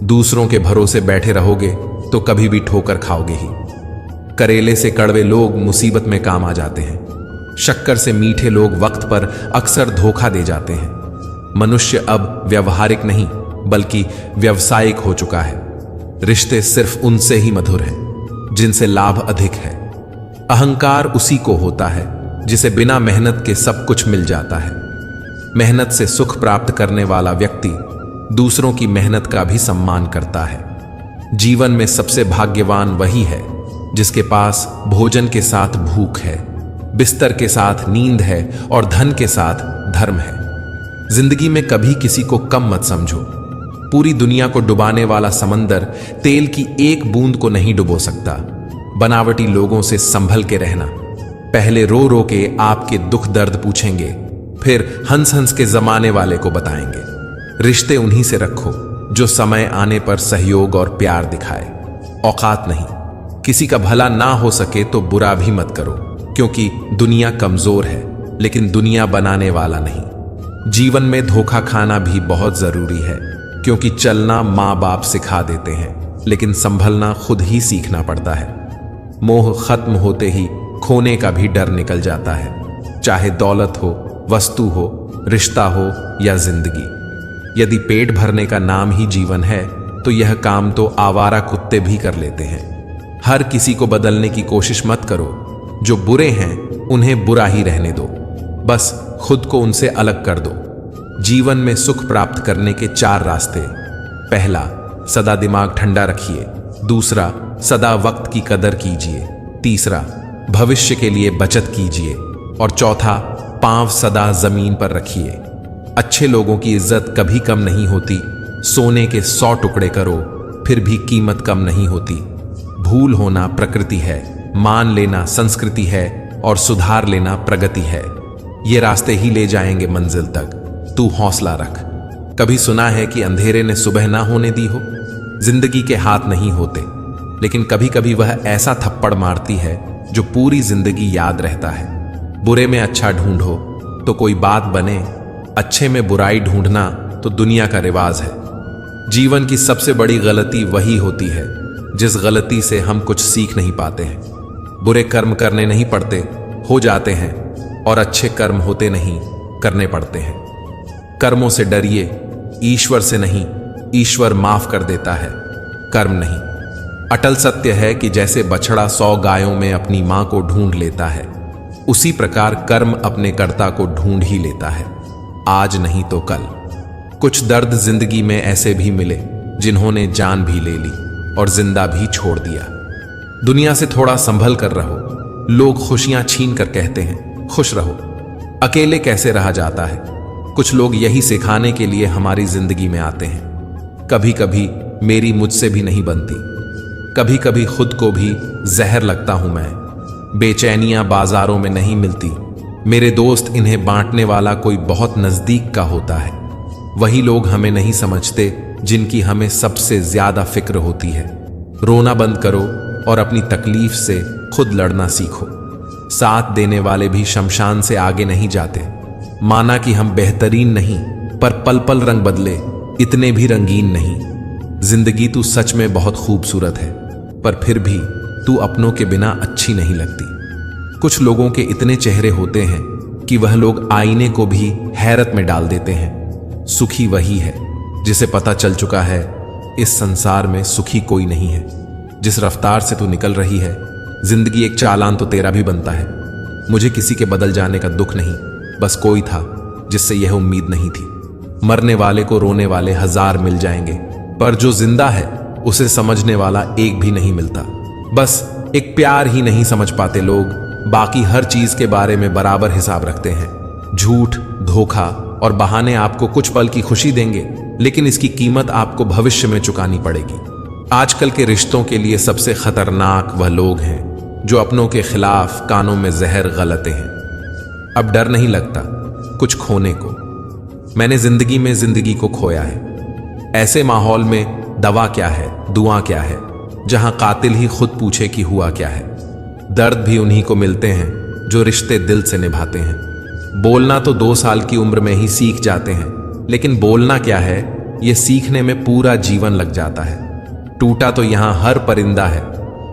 दूसरों के भरोसे बैठे रहोगे तो कभी भी ठोकर खाओगे ही। करेले से कड़वे लोग मुसीबत में काम आ जाते हैं। शक्कर से मीठे लोग वक्त पर अक्सर धोखा दे जाते हैं। मनुष्य अब व्यवहारिक नहीं बल्कि व्यावसायिक हो चुका है। रिश्ते सिर्फ उनसे ही मधुर हैं जिनसे लाभ अधिक है। अहंकार उसी को होता है जिसे बिना मेहनत के सब कुछ मिल जाता है। मेहनत से सुख प्राप्त करने वाला व्यक्ति दूसरों की मेहनत का भी सम्मान करता है। जीवन में सबसे भाग्यवान वही है जिसके पास भोजन के साथ भूख है, बिस्तर के साथ नींद है और धन के साथ धर्म है। जिंदगी में कभी किसी को कम मत समझो। पूरी दुनिया को डुबाने वाला समंदर तेल की एक बूंद को नहीं डुबो सकता। बनावटी लोगों से संभल के रहना। पहले रो रो के आपके दुख दर्द पूछेंगे, फिर हंस हंस के जमाने वाले को बताएंगे। रिश्ते उन्हीं से रखो जो समय आने पर सहयोग और प्यार दिखाए। औकात नहीं। किसी का भला ना हो सके तो बुरा भी मत करो, क्योंकि दुनिया कमजोर है लेकिन दुनिया बनाने वाला नहीं। जीवन में धोखा खाना भी बहुत जरूरी है, क्योंकि चलना माँ बाप सिखा देते हैं लेकिन संभलना खुद ही सीखना पड़ता है। मोह खत्म होते ही खोने का भी डर निकल जाता है। चाहे दौलत हो, वस्तु हो, रिश्ता हो या जिंदगी। यदि पेट भरने का नाम ही जीवन है तो यह काम तो आवारा कुत्ते भी कर लेते हैं। हर किसी को बदलने की कोशिश मत करो। जो बुरे हैं उन्हें बुरा ही रहने दो, बस खुद को उनसे अलग कर दो। जीवन में सुख प्राप्त करने के 4 रास्ते। पहला, सदा दिमाग ठंडा रखिए। दूसरा, सदा वक्त की कदर कीजिए। तीसरा, भविष्य के लिए बचत कीजिए। और चौथा, पांव सदा जमीन पर रखिए। अच्छे लोगों की इज्जत कभी कम नहीं होती। सोने के 100 टुकड़े करो फिर भी कीमत कम नहीं होती। भूल होना प्रकृति है, मान लेना संस्कृति है और सुधार लेना प्रगति है। ये रास्ते ही ले जाएंगे मंजिल तक। तू हौसला रख। कभी सुना है कि अंधेरे ने सुबह ना होने दी हो? जिंदगी के हाथ नहीं होते, लेकिन कभी कभी वह ऐसा थप्पड़ मारती है जो पूरी जिंदगी याद रहता है। बुरे में अच्छा ढूंढो तो कोई बात बने, अच्छे में बुराई ढूंढना तो दुनिया का रिवाज है। जीवन की सबसे बड़ी गलती वही होती है जिस गलती से हम कुछ सीख नहीं पाते हैं। बुरे कर्म करने नहीं पड़ते, हो जाते हैं, और अच्छे कर्म होते नहीं, करने पड़ते हैं। कर्मों से डरिए, ईश्वर से नहीं। ईश्वर माफ कर देता है, कर्म नहीं। अटल सत्य है कि जैसे बछड़ा 100 गायों में अपनी मां को ढूंढ लेता है, उसी प्रकार कर्म अपने कर्ता को ढूंढ ही लेता है, आज नहीं तो कल। कुछ दर्द जिंदगी में ऐसे भी मिले जिन्होंने जान भी ले ली और जिंदा भी छोड़ दिया। दुनिया से थोड़ा संभल कर रहो। लोग खुशियां छीन कर कहते हैं खुश रहो। अकेले कैसे रहा जाता है? कुछ लोग यही सिखाने के लिए हमारी जिंदगी में आते हैं। कभी कभी मेरी मुझसे भी नहीं बनती, कभी कभी खुद को भी जहर लगता हूं मैं। बेचैनियां बाजारों में नहीं मिलती। मेरे दोस्त इन्हें बांटने वाला कोई बहुत नजदीक का होता है। वही लोग हमें नहीं समझते जिनकी हमें सबसे ज्यादा फिक्र होती है। रोना बंद करो और अपनी तकलीफ से खुद लड़ना सीखो। साथ देने वाले भी शमशान से आगे नहीं जाते। माना कि हम बेहतरीन नहीं, पर पल पल रंग बदले इतने भी रंगीन नहीं। जिंदगी तू सच में बहुत खूबसूरत है, पर फिर भी तू अपनों के बिना अच्छी नहीं लगती। कुछ लोगों के इतने चेहरे होते हैं कि वह लोग आईने को भी हैरत में डाल देते हैं। सुखी वही है जिसे पता चल चुका है इस संसार में सुखी कोई नहीं है। जिस रफ्तार से तू निकल रही है, जिंदगी एक चालान तो तेरा भी बनता है। मुझे किसी के बदल जाने का दुख नहीं, बस कोई था जिससे यह उम्मीद नहीं थी। मरने वाले को रोने वाले 1000 मिल जाएंगे, पर जो जिंदा है उसे समझने वाला एक भी नहीं मिलता। बस एक प्यार ही नहीं समझ पाते लोग, बाकी हर चीज के बारे में बराबर हिसाब रखते हैं। झूठ, धोखा और बहाने आपको कुछ पल की खुशी देंगे, लेकिन इसकी कीमत आपको भविष्य में चुकानी पड़ेगी। आजकल के रिश्तों के लिए सबसे खतरनाक वह लोग हैं जो अपनों के खिलाफ कानों में जहर गलते हैं। अब डर नहीं लगता कुछ खोने को। मैंने जिंदगी में जिंदगी को खोया है। ऐसे माहौल में दवा क्या है, दुआ क्या है, जहां कातिल ही खुद पूछे कि हुआ क्या है। दर्द भी उन्हीं को मिलते हैं जो रिश्ते दिल से निभाते हैं। बोलना तो 2 साल की उम्र में ही सीख जाते हैं, लेकिन बोलना क्या है ये सीखने में पूरा जीवन लग जाता है। टूटा तो यहां हर परिंदा है,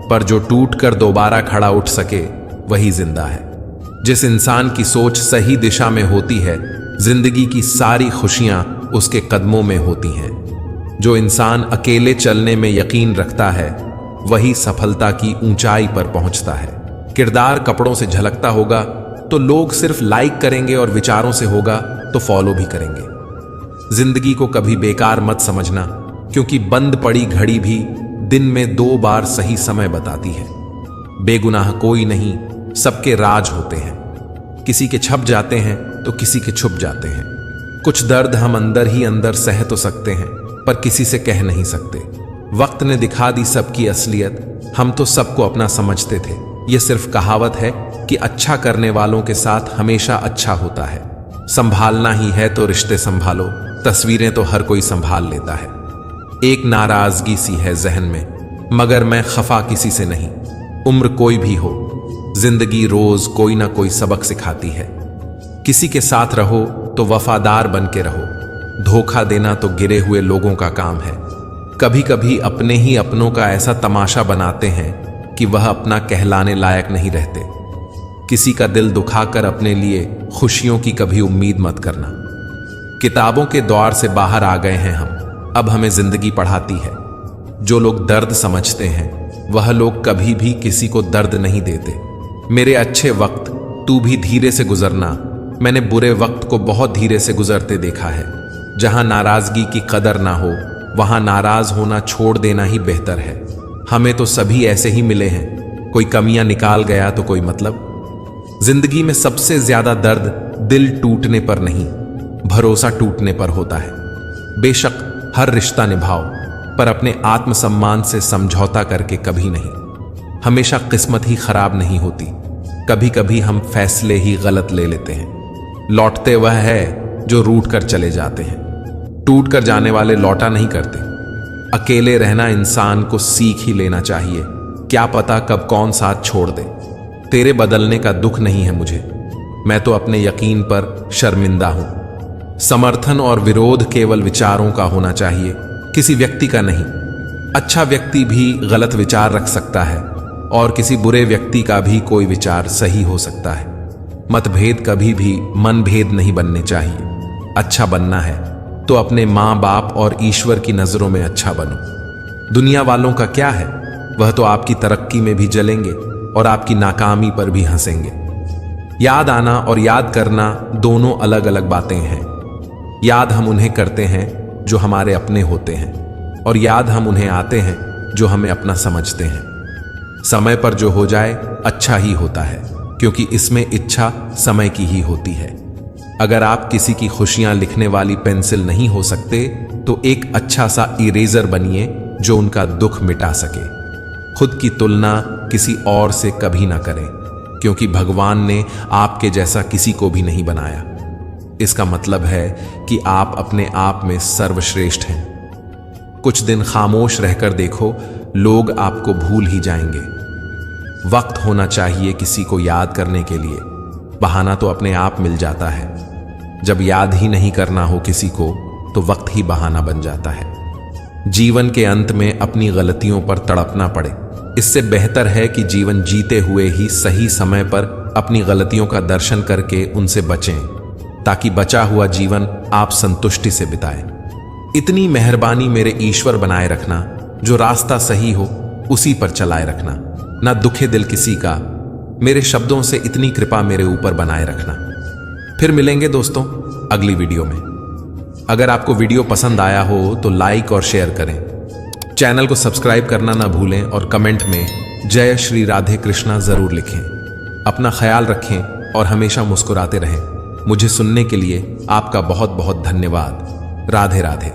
पर जो टूट कर दोबारा खड़ा उठ सके वही जिंदा है। जिस इंसान की सोच सही दिशा में होती है, जिंदगी की सारी खुशियां उसके कदमों में होती हैं। जो इंसान अकेले चलने में यकीन रखता है, वही सफलता की ऊंचाई पर पहुंचता है। किरदार कपड़ों से झलकता होगा तो लोग सिर्फ लाइक करेंगे, और विचारों से होगा तो फॉलो भी करेंगे। जिंदगी को कभी बेकार मत समझना, क्योंकि बंद पड़ी घड़ी भी दिन में 2 बार सही समय बताती है। बेगुनाह कोई नहीं, सबके राज होते हैं। किसी के छप जाते हैं तो किसी के छुप जाते हैं। कुछ दर्द हम अंदर ही अंदर सह तो सकते हैं, पर किसी से कह नहीं सकते। वक्त ने दिखा दी सबकी असलियत, हम तो सबको अपना समझते थे। यह सिर्फ कहावत है कि अच्छा करने वालों के साथ हमेशा अच्छा होता है। संभालना ही है तो रिश्ते संभालो, तस्वीरें तो हर कोई संभाल लेता है। एक नाराजगी सी है जहन में, मगर मैं खफा किसी से नहीं। उम्र कोई भी हो, जिंदगी रोज कोई ना कोई सबक सिखाती है। किसी के साथ रहो तो वफादार बन के रहो। धोखा देना तो गिरे हुए लोगों का काम है। कभी कभी अपने ही अपनों का ऐसा तमाशा बनाते हैं कि वह अपना कहलाने लायक नहीं रहते। किसी का दिल दुखाकर अपने लिए खुशियों की कभी उम्मीद मत करना। किताबों के दौर से बाहर आ गए हैं हम, अब हमें जिंदगी पढ़ाती है। जो लोग दर्द समझते हैं वह लोग कभी भी किसी को दर्द नहीं देते। मेरे अच्छे वक्त तू भी धीरे से गुजरना, मैंने बुरे वक्त को बहुत धीरे से गुजरते देखा है। जहां नाराजगी की कदर ना हो वहां नाराज होना छोड़ देना ही बेहतर है। हमें तो सभी ऐसे ही मिले हैं, कोई कमियां निकाल गया तो कोई मतलब। जिंदगी में सबसे ज्यादा दर्द दिल टूटने पर नहीं, भरोसा टूटने पर होता है। बेशक हर रिश्ता निभाओ, पर अपने आत्मसम्मान से समझौता करके कभी नहीं। हमेशा किस्मत ही खराब नहीं होती, कभी कभी हम फैसले ही गलत ले लेते हैं। लौटते वह है जो रूठ कर चले जाते हैं, टूट कर जाने वाले लौटा नहीं करते। अकेले रहना इंसान को सीख ही लेना चाहिए, क्या पता कब कौन साथ छोड़ दे। तेरे बदलने का दुख नहीं है मुझे, मैं तो अपने यकीन पर शर्मिंदा हूं। समर्थन और विरोध केवल विचारों का होना चाहिए, किसी व्यक्ति का नहीं। अच्छा व्यक्ति भी गलत विचार रख सकता है और किसी बुरे व्यक्ति का भी कोई विचार सही हो सकता है। मतभेद कभी भी मनभेद नहीं बनने चाहिए। अच्छा बनना है तो अपने माँ बाप और ईश्वर की नजरों में अच्छा बनो। दुनिया वालों का क्या है, वह तो आपकी तरक्की में भी जलेंगे और आपकी नाकामी पर भी हंसेंगे। याद आना और याद करना दोनों अलग अलग बातें हैं। याद हम उन्हें करते हैं जो हमारे अपने होते हैं, और याद हम उन्हें आते हैं जो हमें अपना समझते हैं। समय पर जो हो जाए अच्छा ही होता है, क्योंकि इसमें इच्छा समय की ही होती है। अगर आप किसी की खुशियां लिखने वाली पेंसिल नहीं हो सकते तो एक अच्छा सा इरेजर बनिए जो उनका दुख मिटा सके। खुद की तुलना किसी और से कभी ना करें, क्योंकि भगवान ने आपके जैसा किसी को भी नहीं बनाया। इसका मतलब है कि आप अपने आप में सर्वश्रेष्ठ हैं। कुछ दिन खामोश रहकर देखो, लोग आपको भूल ही जाएंगे। वक्त होना चाहिए किसी को याद करने के लिए, बहाना तो अपने आप मिल जाता है। जब याद ही नहीं करना हो किसी को तो वक्त ही बहाना बन जाता है। जीवन के अंत में अपनी गलतियों पर तड़पना पड़े, इससे बेहतर है कि जीवन जीते हुए ही सही समय पर अपनी गलतियों का दर्शन करके उनसे बचें, ताकि बचा हुआ जीवन आप संतुष्टि से बिताएं। इतनी मेहरबानी मेरे ईश्वर बनाए रखना, जो रास्ता सही हो उसी पर चलाए रखना, ना दुखे दिल किसी का। मेरे शब्दों से इतनी कृपा मेरे ऊपर बनाए रखना। फिर मिलेंगे दोस्तों अगली वीडियो में। अगर आपको वीडियो पसंद आया हो तो लाइक और शेयर करें, चैनल को सब्सक्राइब करना ना भूलें और कमेंट में जय श्री राधे कृष्णा जरूर लिखें। अपना ख्याल रखें और हमेशा मुस्कुराते रहें। मुझे सुनने के लिए आपका बहुत बहुत धन्यवाद। राधे राधे।